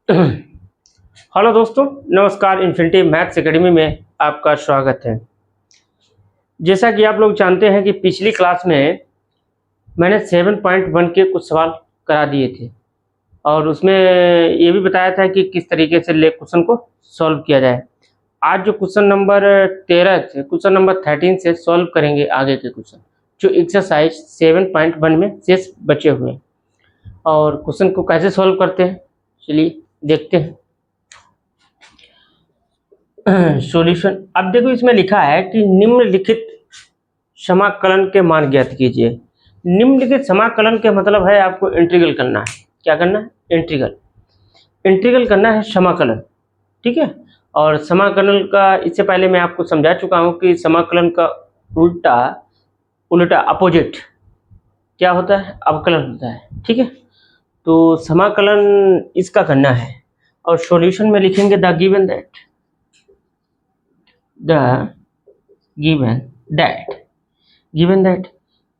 Hello दोस्तों, नमस्कार। Infinity maths academy में आपका स्वागत है। जैसा कि आप लोग जानते हैं कि पिछली क्लास में मैंने 7.1 के कुछ सवाल करा दिए थे और उसमें ये भी बताया था कि किस तरीके से ले क्वेश्चन को सॉल्व किया जाए। आज जो क्वेश्चन नंबर 13 से क्वेश्चन नंबर 13 से सॉल्व करेंगे आगे के क्वेश्चन जो एक्सरसाइज 7.1 में शेष बचे हुए हैं। और क्वेश्चन को कैसे सॉल्व करते हैं चलिए देखते हैं। सॉल्यूशन। अब देखो इसमें लिखा है कि निम्नलिखित समाकलन के मान ज्ञात कीजिए। निम्नलिखित समाकलन के मतलब है आपको इंटीग्रल करना है। क्या करना है? इंटीग्रल करना है समाकलन। ठीक है। और समाकलन का इससे पहले मैं आपको समझा चुका हूं कि समाकलन का उल्टा अपोजिट क्या होता है? अवकलन होता है। ठीक है। तो समाकलन इसका करना है और सॉल्यूशन में लिखेंगे द गिवन दैट।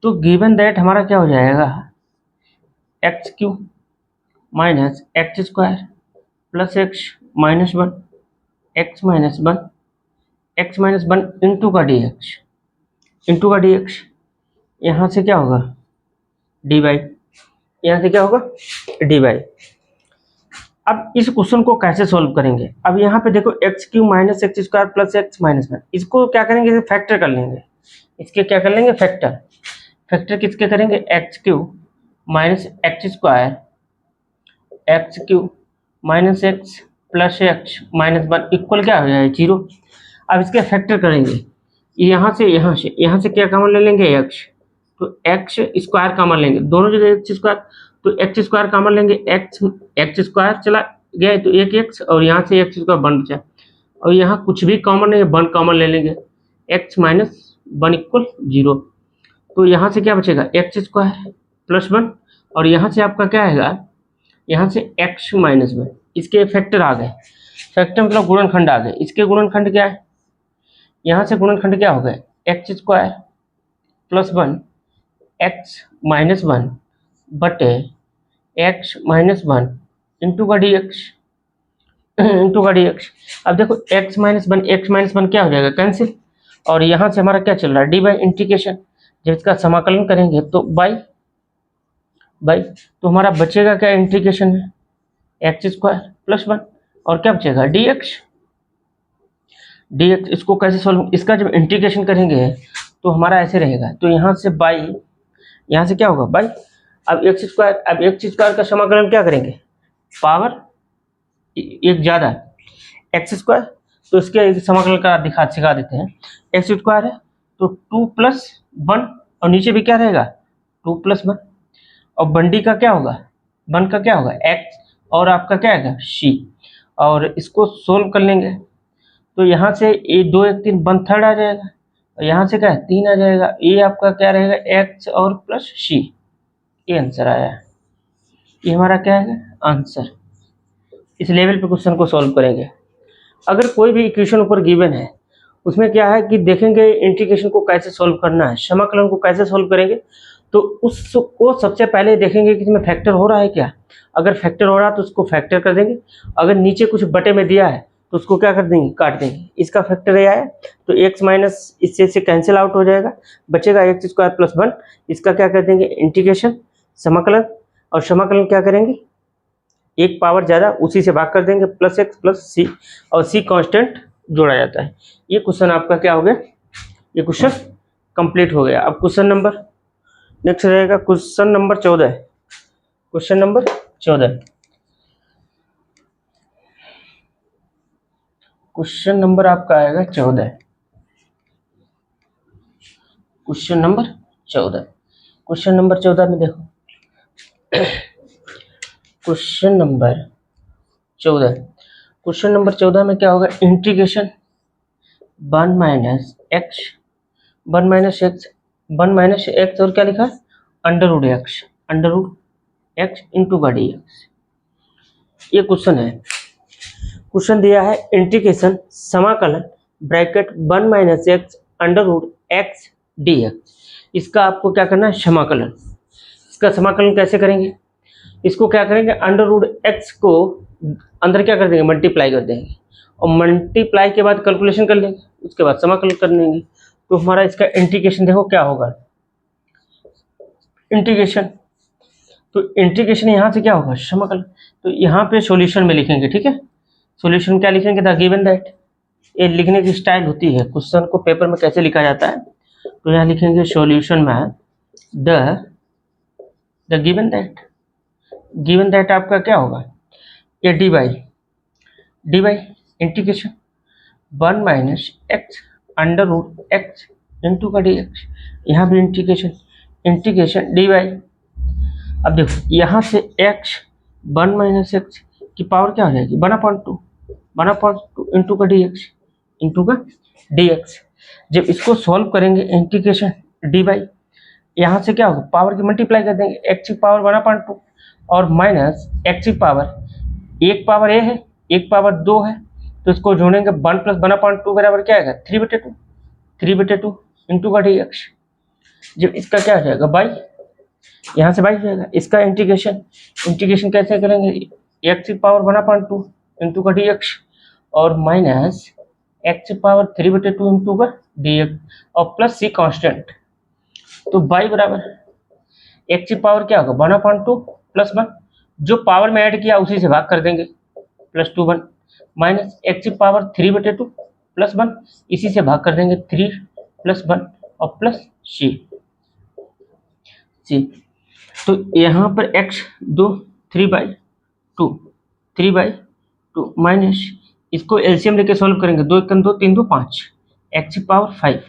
तो गिवन दैट हमारा क्या हो जाएगा? X cube minus x square plus x minus one into का डी एक्स यहाँ से क्या होगा? D y. यहाँ से क्या होगा? D y. अब इस क्वेश्चन को कैसे सॉल्व करेंगे? अब यहाँ पे देखो x cube minus x square plus x minus one, इसको क्या करेंगे? फैक्टर कर लेंगे। इसके क्या कर लेंगे? फैक्टर किसके करेंगे? X cube minus x square x cube minus x plus x minus one equal क्या हो जाएगा? 0। अब इसके फैक्टर करेंगे यहाँ से क्या कॉमन ले लेंगे? एक्स। तो एक्स स्क्वायर कॉमन लेंगे, दोनों जगह एक्स स्क्वायर, तो एक्स स्क्वायर कॉमन लेंगे। एक्स स्क्वायर चला गया तो एक एक्स और यहाँ से एक्स स्क्वायर वन बचा और यहाँ कुछ भी कॉमन नहीं है, वन कॉमन ले लेंगे। X minus one equal 0। तो यहाँ से क्या बचेगा? एक्स स्क्वायर प्लस वन और यहाँ से आपका क्या आएगा? यहाँ से एक्स माइनस वन। इसके फैक्टर आ गए। फैक्टर मतलब गुणनखंड आ गए। इसके गुणनखंड क्या है? यहाँ से गुणनखंड क्या हो गए? X square plus one x minus one बटे एक्स माइनस वन इंटू का डी एक्स। अब देखो एक्स माइनस वन क्या हो जाएगा? कैंसिल। और यहाँ से हमारा क्या चल रहा है? D by integration. जब इसका समाकलन करेंगे तो बाई तो हमारा बचेगा क्या? इंटीग्रेशन में एक्स स्क्वायर प्लस वन और क्या बचेगा? D x. इसको कैसे सॉल्व? इसका जब इंटीग्रेशन करेंगे तो हमारा ऐसे रहेगा। तो यहाँ से बाई, यहाँ से क्या होगा? बाई। अब एक्स स्क्वायर का समाकलन क्या करेंगे? पावर एक ज़्यादा एक्स स्क्वायर, तो इसके समाकलन का सिखा देते हैं। एक्स स्क्वायर है तो 2 प्लस वन और नीचे भी क्या रहेगा? 2 प्लस वन और बंडी का क्या होगा? वन का क्या होगा? एक्स और आपका क्या आएगा? सी। और इसको सोल्व कर लेंगे तो यहाँ से ए 2 1 3 वन थर्ड आ जाएगा और यहाँ से क्या है? 3 आ जाएगा। ये आपका क्या रहेगा? एक्स और प्लस सी। ये आंसर आया। ये हमारा क्या है? आंसर। इस लेवल पे क्वेश्चन को सॉल्व करेंगे। अगर कोई भी इक्वेशन ऊपर गिवन है उसमें क्या है कि देखेंगे इंटीग्रेशन को कैसे सॉल्व करना है, समाकलन को कैसे सॉल्व करेंगे, तो उसको सबसे पहले देखेंगे कि इसमें फैक्टर हो रहा है क्या। अगर फैक्टर हो रहा है तो उसको फैक्टर कर देंगे। अगर नीचे कुछ बटे में दिया है तो उसको क्या कर देंगे? काट देंगे। इसका फैक्टर ये आया तो एक्स माइनस इससे से कैंसिल आउट हो जाएगा, बचेगा एक्स स्क्वायर प्लस वन। इसका क्या कर देंगे? इंटीग्रेशन, समाकलन। और समाकलन क्या करेंगे? एक पावर ज़्यादा उसी से भाग कर देंगे, प्लस एक्स प्लस सी और सी कांस्टेंट जोड़ा जाता है। ये क्वेश्चन आपका क्या हो गया? ये क्वेश्चन कंप्लीट हो गया। अब क्वेश्चन नंबर नेक्स्ट रहेगा question number 14। Question number 14, question number आपका आएगा 14। क्वेश्चन नंबर 14, क्वेश्चन नंबर 14 में देखो क्वेश्चन नंबर 14 में क्या होगा? इंटीग्रेशन वन माइनस एक्स और क्या लिखा है? अंडर रूट एक्स इंटू का डी एक्स। ये क्वेश्चन है। क्वेश्चन दिया है इंटीग्रेशन समाकलन bracket one minus x under root x d x. इसका आपको क्या करना है? समाकलन। इसका समाकलन कैसे करेंगे? इसको क्या करेंगे? अंडर रूट एक्स को अंदर क्या कर देंगे, मल्टीप्लाई कर देंगे, और मल्टीप्लाई के बाद कैलकुलेशन कर लेंगे, उसके बाद समाकलन कर लेंगे। तो हमारा इसका इंटीग्रेशन देखो क्या होगा, इंटीग्रेशन, तो इंटीग्रेशन यहाँ से क्या होगा, समाकलन। तो यहाँ पे सॉल्यूशन में लिखेंगे, ठीक है, सॉल्यूशन क्या लिखेंगे, द गिवन दैट। ये लिखने की स्टाइल होती है, क्वेश्चन को पेपर में कैसे लिखा जाता है। तो यहाँ लिखेंगे सॉल्यूशन में the given that. Given that आपका क्या होगा, ये d by integration 1 minus x under root x into का डी एक्स। यहाँ भी इंटीग्रेशन डी बाई, अब देखो यहाँ से x 1 माइनस एक्स की पावर क्या हो जाएगी, 1/2 इंटू का डी एक्स। जब इसको सॉल्व करेंगे इंटीग्रेशन डी बाई, यहाँ से क्या होगा, पावर की मल्टीप्लाई कर देंगे, x की पावर 1/2 और माइनस x की पावर, एक पावर a है एक पावर 2 है, तो इसको जोड़ेंगे 1 + 1/2 बराबर क्या आएगा, 3/2 इंटू का डी एक्स। जब इसका क्या हो जाएगा, बाई, यहाँ से बाई हो जाएगा। इसका इंटीग्रेशन कैसे करेंगे, x की पावर 1/2 इंटू का डी एक्स और माइनस x की पावर 3/2 इंटू का डी एक्स और प्लस c कांस्टेंट। तो बाई बराबर x की पावर क्या होगा, 1/2 प्लस 1, जो पावर में ऐड किया उसी से भाग कर देंगे, +2 1 माइनस x की पावर 3/2 प्लस 1, इसी से भाग कर देंगे, 3 + 1 और प्लस c। तो यहाँ पर x 2 3/2 माइनस, इसको एलसीएम लेके सॉल्व करेंगे, 2 × 2 3 2 5, x की पावर 5,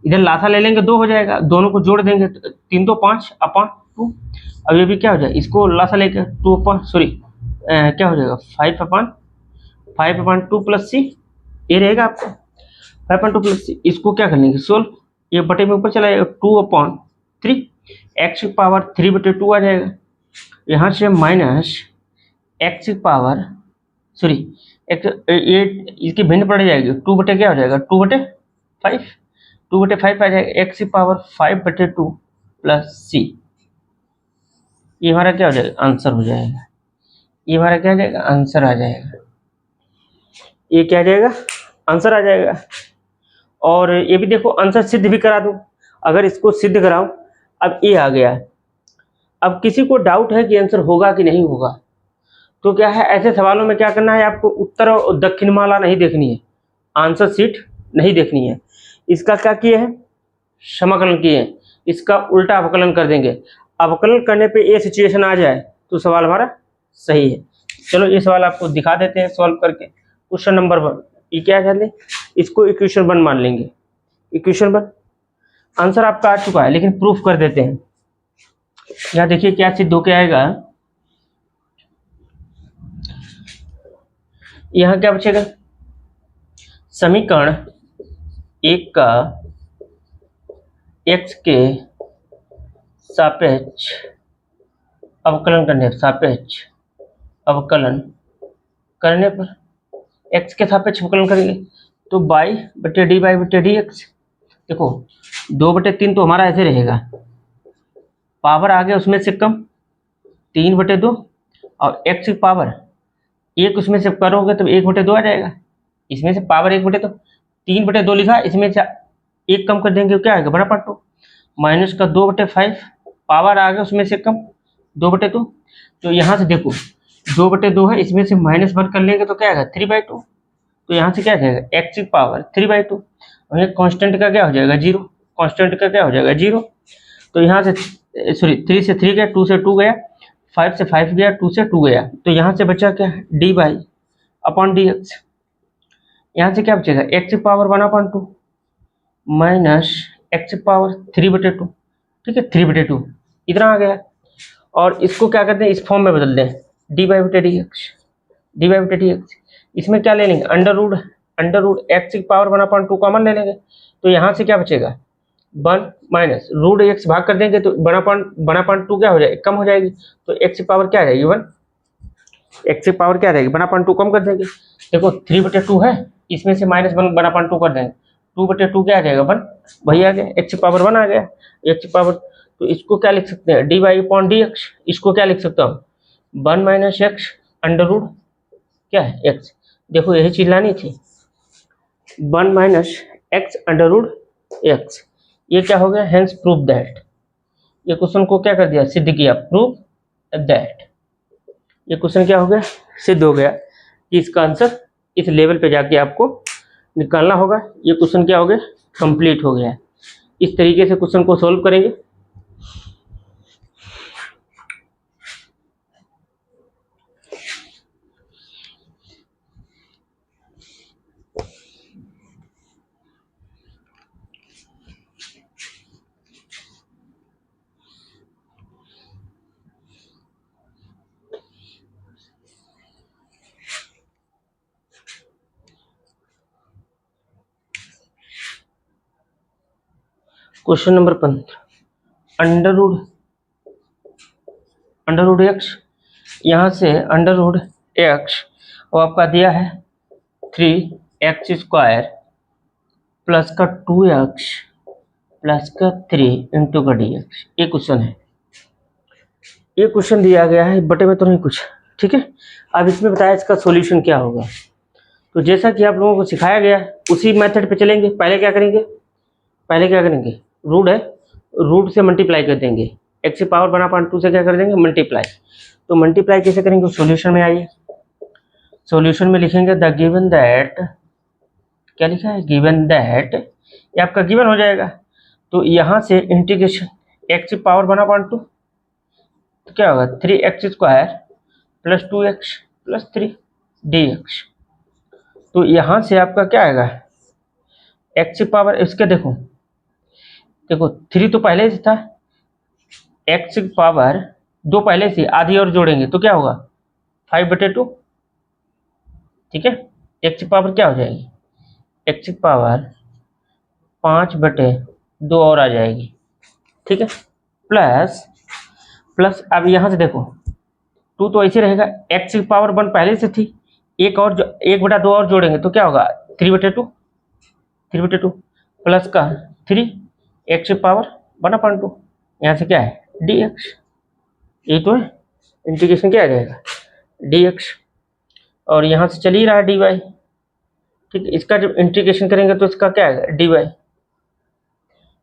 इधर लासा ले लेंगे 2 हो जाएगा, दोनों को जोड़ देंगे 3 2 5 अपॉन 2। अब ये भी क्या हो जाएगा, इसको लासा लेकर 2 अपॉन क्या हो जाएगा 5/2 प्लस c, ये रहेगा आपको 5/2 प्लस c। इसको क्या कर लेंगे सोल्व, ये बटे में ऊपर चला जाएगा 2/3, x की पावर 3/2 आ जाएगा, यहाँ से माइनस x की पावर ये इसकी भिन्न पड़ जाएगी, 2 बटे क्या हो जाएगा 2/5 आ जाएगा, x की पावर 5/2 प्लस c। ये हमारा क्या हो जाएगा, आंसर हो जाएगा, ये हमारा क्या आ जाएगा, आंसर आ जाएगा, ये क्या आ जाएगा, आंसर आ जाएगा। और ये भी देखो आंसर सिद्ध भी करा दूं, अगर इसको सिद्ध कराऊं, अब ये आ गया। अब किसी को डाउट है कि आंसर होगा कि नहीं होगा, तो क्या है, ऐसे सवालों में क्या करना है आपको, उत्तर और दक्षिण माला नहीं देखनी है, आंसर शीट नहीं देखनी है। इसका क्या किए हैं, समाकलन किए हैं, इसका उल्टा अवकलन कर देंगे। अवकलन करने पे ये सिचुएशन आ जाए तो सवाल हमारा सही है। चलो ये सवाल आपको दिखा देते हैं सॉल्व करके। क्वेश्चन नंबर 1, ये क्या है, इसको इक्वेशन 1 मान लेंगे, इक्वेशन 1 आंसर आपका आ चुका है, लेकिन प्रूफ कर देते हैं। यहाँ देखिए क्या सिद्ध होके आएगा, यहाँ क्या बचेगा, समीकरण 1 का x के सापेक्ष अवकलन पर x के सापेक्ष अवकलन करेंगे तो y/dy/dx। देखो 2/3 तो हमारा ऐसे रहेगा, पावर आगे उसमें से कम 3/2 और x की पावर 1 उसमें से करोगे तो 1/2 आ जाएगा, इसमें से पावर 1/2 3/2 लिखा, इसमें से 1 कम कर देंगे क्या आएगा, 1/2 माइनस का 2/5, पावर आ गया उसमें से कम 2/2। तो यहाँ से देखो 2/2 है, इसमें से -1 कर लेंगे तो क्या आएगा 3/2। तो यहाँ से क्या आ जाएगा x की पावर 3/2 और ये कांस्टेंट का क्या हो जाएगा 0, कांस्टेंट का क्या हो जाएगा 0। तो यहाँ से 3 से 3 गया, 2 से 2 गया, 5 से 5 गया, 2 से 2 गया, तो यहाँ से बचा क्या dy/dx। यहाँ से क्या बचेगा x की पावर 1/2 माइनस x की पावर 3/2, ठीक है 3/2 इतना आ गया। और इसको क्या करते हैं, इस फॉर्म में बदल दें, dy/dx। इसमें क्या ले लेंगे, अंडर रूट x की पावर 1/2 कॉमन ले लेंगे, तो यहाँ से क्या बचेगा 1 माइनस रूट x भाग कर देंगे तो 1/2 क्या हो जाएगी, कम हो जाएगी, तो x की पावर क्या आ जाएगी 1, x की पावर क्या रहेगी 1/2 कम कर देंगे। देखो 3/2 है, इसमें से -1/2 कर देंगे, 2/2 क्या आ जाएगा 1, वही आ गया, x की पावर 1 आ गया, x की पावर। तो इसको क्या लिख सकते हैं dy/dx, इसको क्या लिख सकता हूँ 1 - x अंडर रूट क्या है x। देखो यही चीज लानी थी, 1 minus x under root x, ये क्या हो गया, हेंस प्रूव दैट। ये क्वेश्चन को क्या कर दिया, सिद्ध किया, प्रूव दैट। ये क्वेश्चन क्या हो गया, सिद्ध हो गया कि इसका आंसर इस लेवल पे जाके आपको निकालना होगा। ये क्वेश्चन क्या हो गया, कंप्लीट हो गया है। इस तरीके से क्वेश्चन को सॉल्व करेंगे। Question number 15, under root x, यहाँ से अंडर रूट एक्स वो आपका दिया है 3x² प्लस का 2x प्लस का 3 इंटू का dx। ये क्वेश्चन है, ये क्वेश्चन दिया गया है, बटे में तो नहीं कुछ, ठीक है। अब इसमें बताया इसका सॉल्यूशन क्या होगा। तो जैसा कि आप लोगों को सिखाया गया उसी मेथड पे चलेंगे। पहले क्या करेंगे, रूट है, रूट से मल्टीप्लाई कर देंगे, x की पावर बना 2 से क्या कर देंगे, मल्टीप्लाई। तो मल्टीप्लाई कैसे करेंगे, सॉल्यूशन में आइए। सॉल्यूशन में लिखेंगे द गिवन दैट, क्या लिखा है, गिवन दैट, ये आपका गिवन हो जाएगा। तो यहाँ से इंटीग्रेशन x की पावर बना 2, तो क्या होगा 3x² plus 2x plus 3 dx। तो यहाँ से आपका क्या आएगा, x की पावर, इसके देखो 3 तो पहले से था, x की पावर 2 पहले से, आधी और जोड़ेंगे तो क्या होगा 5/2, ठीक है। x की पावर क्या हो जाएगी, x की पावर 5/2 और आ जाएगी, ठीक है। प्लस अब यहाँ से देखो 2 तो ऐसे रहेगा, x की पावर 1 पहले से थी, 1/2 और जोड़ेंगे तो क्या होगा 3/2 प्लस का 3 x की पावर बना 2, यहाँ से क्या है dx, ये तो है, इंटीग्रेशन क्या आ जाएगा dx, और यहाँ से चल ही रहा है dy, ठीक है। इसका जब इंटीग्रेशन करेंगे तो इसका क्या आएगा dy।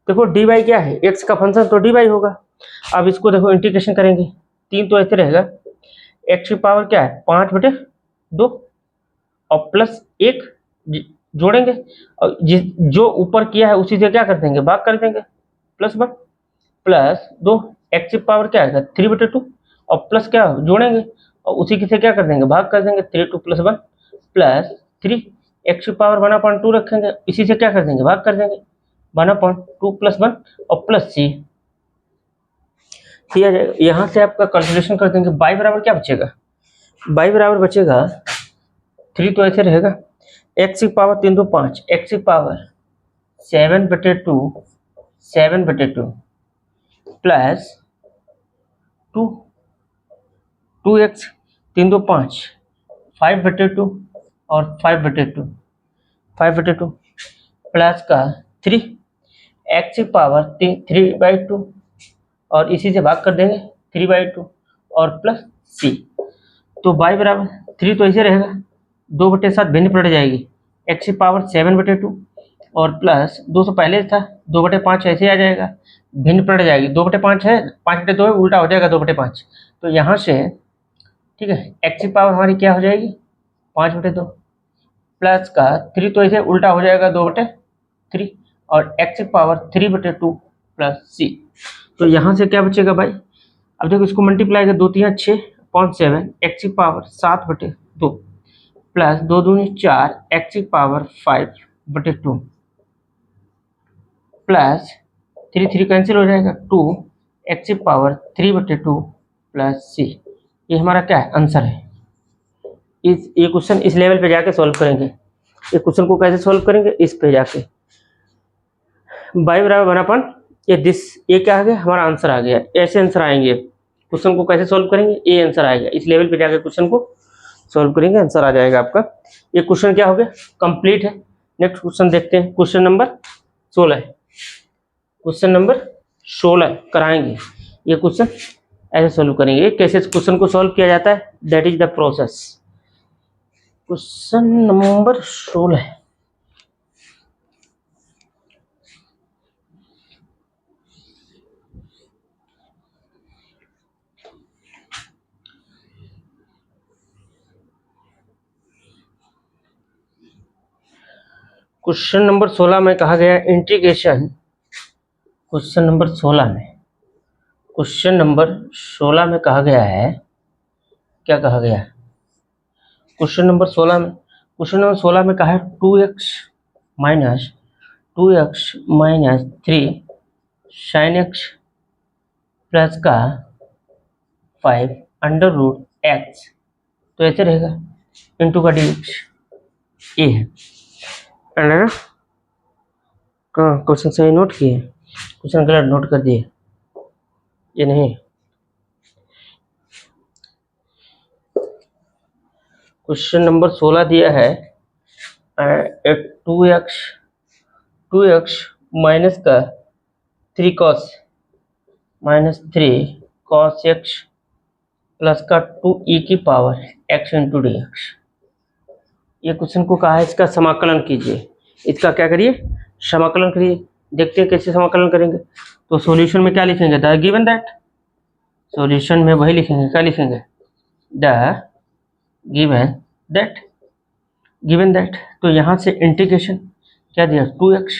देखो dy क्या है, x का फंक्शन तो dy होगा। अब इसको देखो इंटीग्रेशन करेंगे, 3 तो ऐसे रहेगा, x की पावर क्या है 5/2 और प्लस 1 जोड़ेंगे, और जो ऊपर किया है उसी से क्या कर देंगे, भाग कर देंगे, +1 प्लस 2 x की पावर क्या आएगा 3/2 और प्लस क्या जोड़ेंगे और उसी के से क्या कर देंगे, भाग कर देंगे, 3 2 + 1 प्लस 3 x की पावर बना 2 रखेंगे, इसी से क्या कर देंगे, भाग कर देंगे, बना 2 + 1 और प्लस c किया जाएगा। यहाँ से आपका कैलकुलेशन कर देंगे, y बराबर क्या बचेगा, y बराबर बचेगा 3 तो ऐसे रहेगा, x की पावर 3 2 5, x की पावर 7/2 प्लस 2x 3 2 5 5/2 और 5/2 प्लस का 3 x की पावर 3/2 और इसी से भाग कर देंगे 3/2 और प्लस c। तो y बराबर 3 तो ऐसे रहेगा, 2/7 भिन्न पड़ जाएगी, x की पावर 7/2 और प्लस 2 से पहले था 2/5 ऐसे आ जाएगा, भिन्न पड़ जाएगी, 2/5 है, 5/2 है, उल्टा हो जाएगा 2/5। तो यहाँ से ठीक है x की पावर हमारी क्या हो जाएगी 5/2 प्लस का 3 तो ऐसे उल्टा हो जाएगा 2/3 और x की पावर 3/2 प्लस c। तो यहाँ से क्या बचेगा भाई, अब देखो इसको मल्टीप्लाई कर, 2 3 6 5 7 x की पावर 7/2 प्लस 2 2 4 x की पावर 5/2 प्लस 3 3 कैंसिल हो जाएगा 2 x की पावर 3/2 प्लस c। ये हमारा क्या है आंसर है। ये क्वेश्चन इस लेवल पे जाके सॉल्व करेंगे। ये क्वेश्चन को कैसे सॉल्व करेंगे, इस पे जाके y बराबर बनापन ये क्या आ गया, हमारा आंसर आ गया। ऐसे आंसर आएंगे, क्वेश्चन को कैसे सॉल्व करेंगे, ये आंसर आएगा। इस लेवल पे जाकर क्वेश्चन को सॉल्व करेंगे, आंसर आ जाएगा आपका। ये क्वेश्चन क्या हो गया, कंप्लीट है। नेक्स्ट क्वेश्चन देखते हैं, क्वेश्चन नंबर 16 है। क्वेश्चन नंबर 16 कराएंगे। ये क्वेश्चन ऐसे सॉल्व करेंगे। कैसे इस क्वेश्चन को सॉल्व किया जाता है, that is the process. Question number 16। Question number 16 में कहा गया इंटीग्रेशन। क्वेश्चन नंबर 16 में कहा गया है, क्या कहा गया है क्वेश्चन नंबर 16 में कहा है 2x minus 3 sin x plus का 5 अंडर रूट एक्स, तो ऐसे रहेगा इंटू का dx। ये है अंडर, क्वेश्चन सही नोट किए, क्वेश्चन गलत नोट कर दिए, ये नहीं। क्वेश्चन नंबर 16 दिया है 2x माइनस का 3 cos x प्लस का 2e की power x into D x. ये क्वेश्चन को कहा है इसका समाकलन कीजिए। इसका क्या करिए, समाकलन करिए। देखते हैं कैसे समाकलन करेंगे। तो सॉल्यूशन में क्या लिखेंगे, द गिवन दैट। सॉल्यूशन में वही लिखेंगे, क्या लिखेंगे, द गिवन दैट। तो यहाँ से इंटीग्रेशन क्या दिया, 2x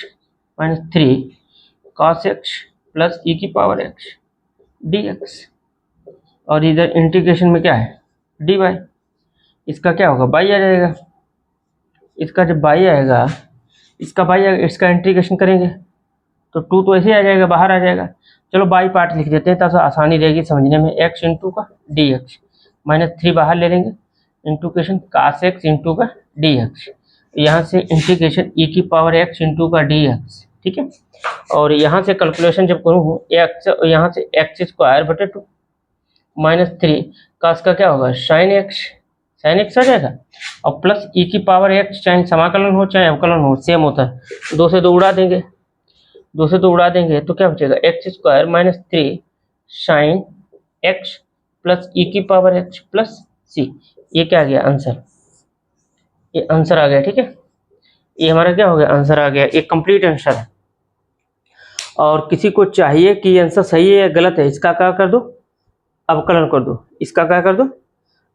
minus 3 cos x plus e की पावर x dx, और इधर इंटीग्रेशन में क्या है, dy। इसका क्या होगा, बाई आ जाएगा। इसका जब बाई आएगा, इसका इंटीग्रेशन करेंगे तो 2 तो ऐसे ही आ जाएगा, बाहर आ जाएगा। चलो बाई पार्ट लिख देते हैं ताकि आसानी रहेगी समझने में। x इंटू का dx माइनस 3 बाहर ले लेंगे, इंटीग्रेशन cos x इंटू का dx। यहाँ से इंटीग्रेशन e की पावर x इंटू का dx, ठीक है। और यहाँ से कैलकुलेशन जब करूँ x, यहाँ से x स्क्वायर बटे 2 माइनस 3 cos का क्या होगा, sin x आ जाएगा, और प्लस e की पावर x, चाहे समाकलन हो चाहे अवकलन हो सेम होता है। 2 से 2 उड़ा देंगे तो क्या बचेगा, X square minus 3 sine X plus E की पावर एक्स प्लस सी। ये क्या आ गया, आंसर। ये आंसर आ गया, ठीक है। ये हमारा क्या हो गया, आंसर आ गया। ये कंप्लीट आंसर है। और किसी को चाहिए कि आंसर सही है या गलत है, इसका क्या कर दो, अवकलन कर दो। इसका क्या कर दो,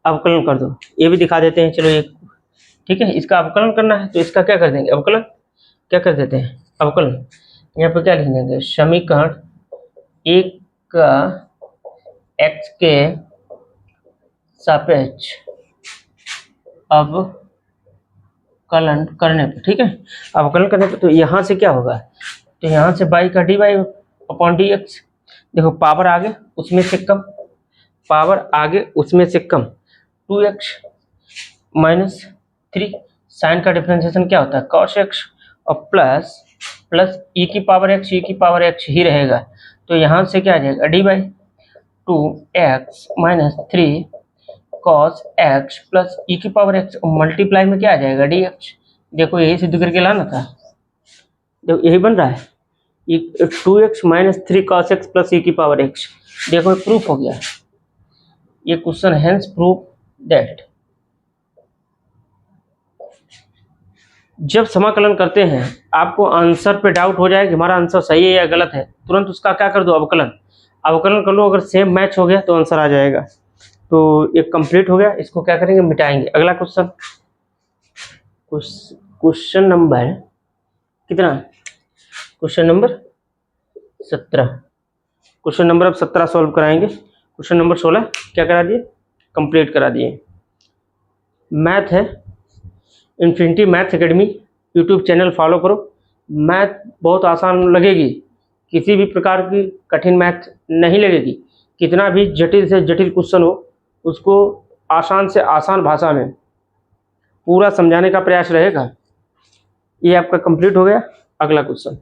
अवकलन कर दो। ये भी दिखा देते हैं, चलो एक, ठीक है। इसका अवकलन करना है तो इसका क्या कर देंगे, अवकलन। क्या कर देते हैं, अवकलन। यहाँ पे क्या लिख देंगे, समीकरण एक का x के सापेक्ष अवकलन करने पर, ठीक है, अवकलन करने पर तो यहाँ से क्या होगा, तो यहाँ से बाई का d y upon d x. देखो पावर आगे उसमें से कम 2x माइनस 3 साइन का डिफरेंशिएशन क्या होता है, cos x, और प्लस e की पावर x ही रहेगा। तो यहाँ से क्या आ जाएगा, d by 2x minus 3 cos x plus e की पावर x, मल्टीप्लाई में क्या आ जाएगा, dx। देखो यही सिद्ध करके लाना था, देखो यही बन रहा है, 2x minus 3 cos x plus e की पावर x। देखो प्रूफ हो गया ये क्वेश्चन, हेंस प्रूफ दैट। जब समाकलन करते हैं आपको आंसर पे डाउट हो जाए कि हमारा आंसर सही है या गलत है, तुरंत उसका क्या कर दो, अवकलन कर लो। अगर सेम मैच हो गया तो आंसर आ जाएगा। तो ये कंप्लीट हो गया, इसको क्या करेंगे, मिटाएंगे। अगला क्वेश्चन नंबर कितना, क्वेश्चन नंबर 17। क्वेश्चन नंबर अब 17 सॉल्व कराएंगे। क्वेश्चन नंबर 16 क्या करा दिए, कंप्लीट करा दिए। मैथ है, infinity math academy YouTube channel follow करो। मैथ बहुत आसान लगेगी, किसी भी प्रकार की कठिन मैथ नहीं लगेगी। कितना भी जटिल से जटिल क्वेश्चन हो उसको आसान से आसान भाषा में पूरा समझाने का प्रयास रहेगा। ये आपका कंप्लीट हो गया। अगला क्वेश्चन,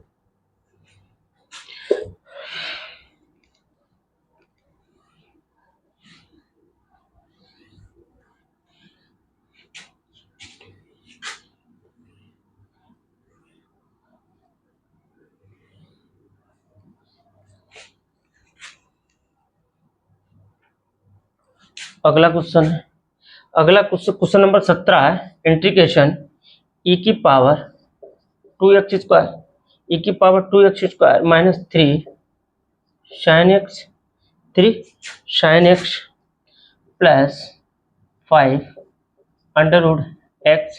अगला क्वेश्चन है अगला क्वेश्चन नंबर 17 है इंटीग्रेशन e की पावर 2x स्क्वायर e की power 2x square minus 3 sin x plus 5 under root x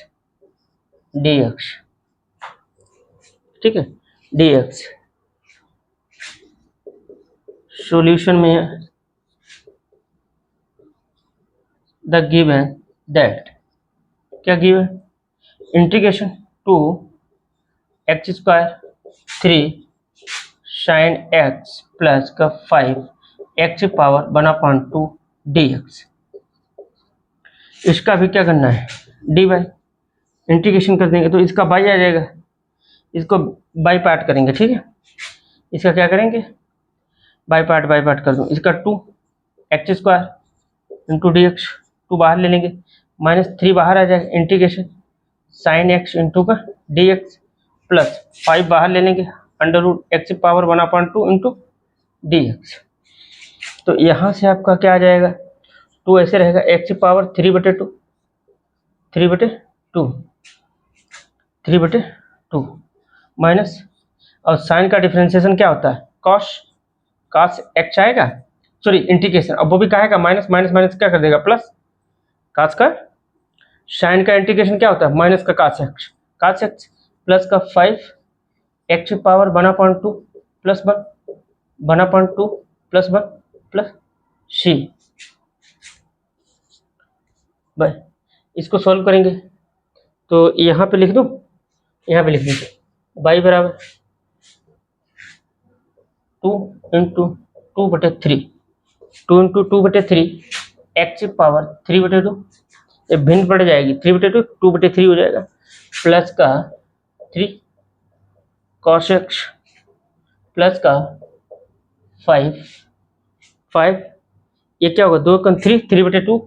dx, ठीक है, dx। सॉल्यूशन में द गिवन दैट, क्या given, integration 2x square 3 sin x plus का 5 x power 1/2 dx। इसका भी क्या करना है, dy, इंटीग्रेशन कर देंगे तो इसका बाई आ जाएगा, इसको बाई पार्ट करेंगे, ठीक है। इसका क्या करेंगे, बाई पार्ट कर दूँ, इसका 2x square into D x, 2 बाहर ले लेंगे, -3 बाहर आ जाएगा, इंटीग्रेशन sin x इंटू का dx प्लस 5 बाहर ले लेंगे, under root x power 1/2 into dx। तो यहाँ से आपका क्या आ जाएगा, 2 ऐसे रहेगा, x पावर 3/2 माइनस, और साइन का डिफरेंशिएशन क्या होता है, cos x आएगा, सॉरी इंटीग्रेशन, अब वो भी क्या आएगा, माइनस माइनस माइनस क्या कर देगा प्लस, cos का, साइन का इंटीग्रेशन क्या होता है, माइनस का cos x प्लस का 5 x power 1/2 plus 1/2 plus 1 plus c। भाई इसको सॉल्व करेंगे तो यहाँ पे लिख दूँ, यहाँ पे लिख दीजिए, y बराबर 2 इंटू 2/3 x पावर 3/2, ये भिन्न पड़ जाएगी, 3/2 2/3 हो जाएगा, प्लस का 3 cos x प्लस का 5 ये क्या होगा, 2 3 3/2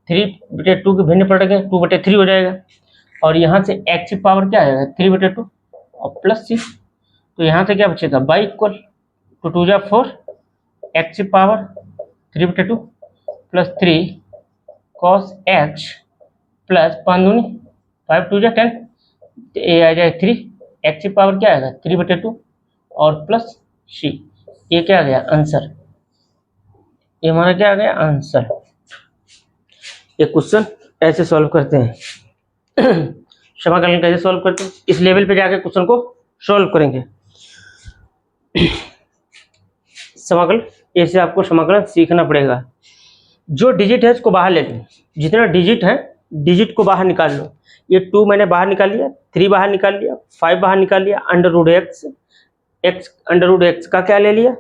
के भिन्न पड़ गए, 2/3 हो जाएगा, और यहाँ से x पावर क्या आएगा 3/2 और प्लस c, तो यहाँ से क्या बचेगा, y इक्वल टू 2 जा 4 x power 3/2 plus 3 cos x plus 5 दूनी 5 2 जा 10, तो ये आ जाएगा 3 x पावर क्या आएगा 3/2 और प्लस c। ये क्या आ गया आंसर, ये हमारा क्या आ गया आंसर। ये क्वेश्चन ऐसे सॉल्व करते हैं, समाकलन कैसे सॉल्व करते हैं, इस लेवल पे जाके क्वेश्चन को सॉल्व करेंगे। समाकलन, ऐसे आपको समाकलन सीखना पड़ेगा। जो डिजिट है उसको बाहर ले लो, जितना डिजिट है डिजिट को बाहर निकाल लो। ये 2 मैंने बाहर निकाल लिया, 3 बाहर निकाल लिया, 5 बाहर निकाल लिया, अंडर रूट एक्स का क्या ले लिया,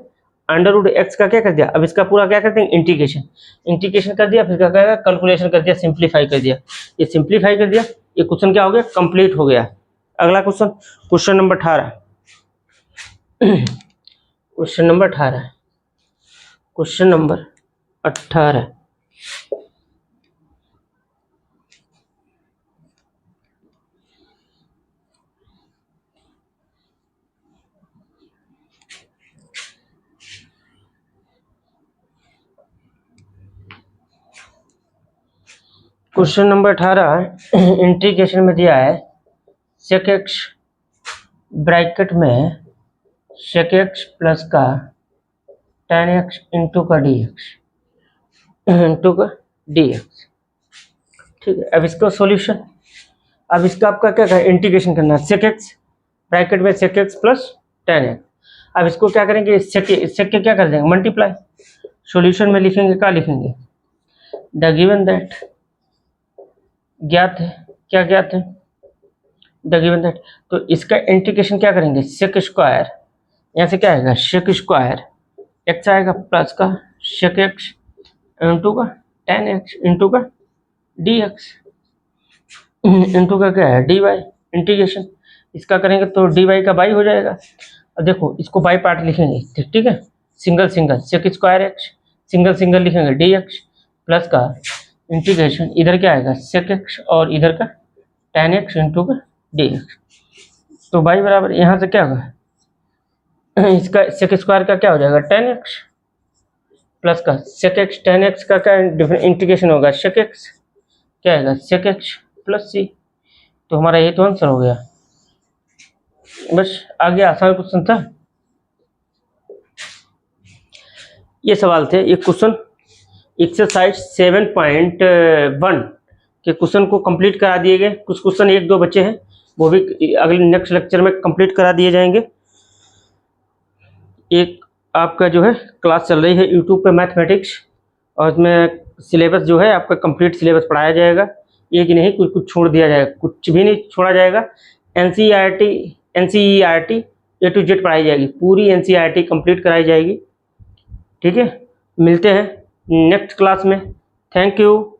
अंडर रूट एक्स का क्या कर दिया, अब इसका पूरा क्या करते हैं इंटीग्रेशन कर दिया, फिर क्या करेगा कैलकुलेशन कर दिया, सिंप्लीफाई कर दिया, ये सिंप्लीफाई कर दिया, ये क्वेश्चन क्या हो गया कंप्लीट हो गया। अगला question number 18 question number 18 question number 18 integration में दिया है sec x ब्रैकेट में sec x प्लस का tan x इंटू का dx, ठीक है। अब इसका सॉल्यूशन, अब इसका आपका क्या है इंटीग्रेशन करना है, sec x ब्रैकेट में sec x plus tan x। अब इसको क्या करेंगे, sec के क्या कर देंगे मल्टीप्लाई, सॉल्यूशन में लिखेंगे, क्या लिखेंगे, द गिवन दैट, ज्ञात है, क्या ज्ञात है, द गिवन दैट, तो इसका इंटीग्रेशन क्या करेंगे sec स्क्वायर, यहाँ से क्या आएगा sec स्क्वायर x आएगा प्लस का sec x इंटू का tan x इंटू का dx इंटू का क्या है dy, इंटीग्रेशन इसका करेंगे तो dy का बाई हो जाएगा। अब देखो इसको बाई पार्ट लिखेंगे, ठीक है, single sec square x single लिखेंगे dx प्लस का इंटीग्रेशन, इधर क्या आएगा sec x और इधर का tan x इंटू का dx, तो बाई बराबर यहाँ से क्या होगा, इसका sec स्क्वायर का क्या हो जाएगा tan x प्लस का sec x tan x का क्या इंटीग्रेशन होगा sec x क्या आएगा sec h प्लस सी। तो हमारा ये तो आंसर हो गया। बस आगे आसान क्वेश्चन था। ये सवाल थे, ये क्वेश्चन एक्सरसाइज 7.1 के क्वेश्चन को कंप्लीट करा दिए गए। कुछ क्वेश्चन एक दो बचे हैं, वो भी अगले नेक्स्ट लेक्चर में कंप्लीट करा दिए जाएंगे। एक आपका जो है क्लास चल रही है यूट्यूब पे मैथमेटिक्स, और उसमें सिलेबस जो है आपका कंप्लीट सिलेबस पढ़ाया जाएगा। एक ही नहीं, कुछ कुछ छोड़ दिया जाएगा, कुछ भी नहीं छोड़ा जाएगा। एनसीईआरटी ए टू जेड पढ़ाई जाएगी, पूरी एनसीईआरटी कंप्लीट कराई जाएगी। ठीक है, मिलते हैं नेक्स्ट क्लास में। Thank you.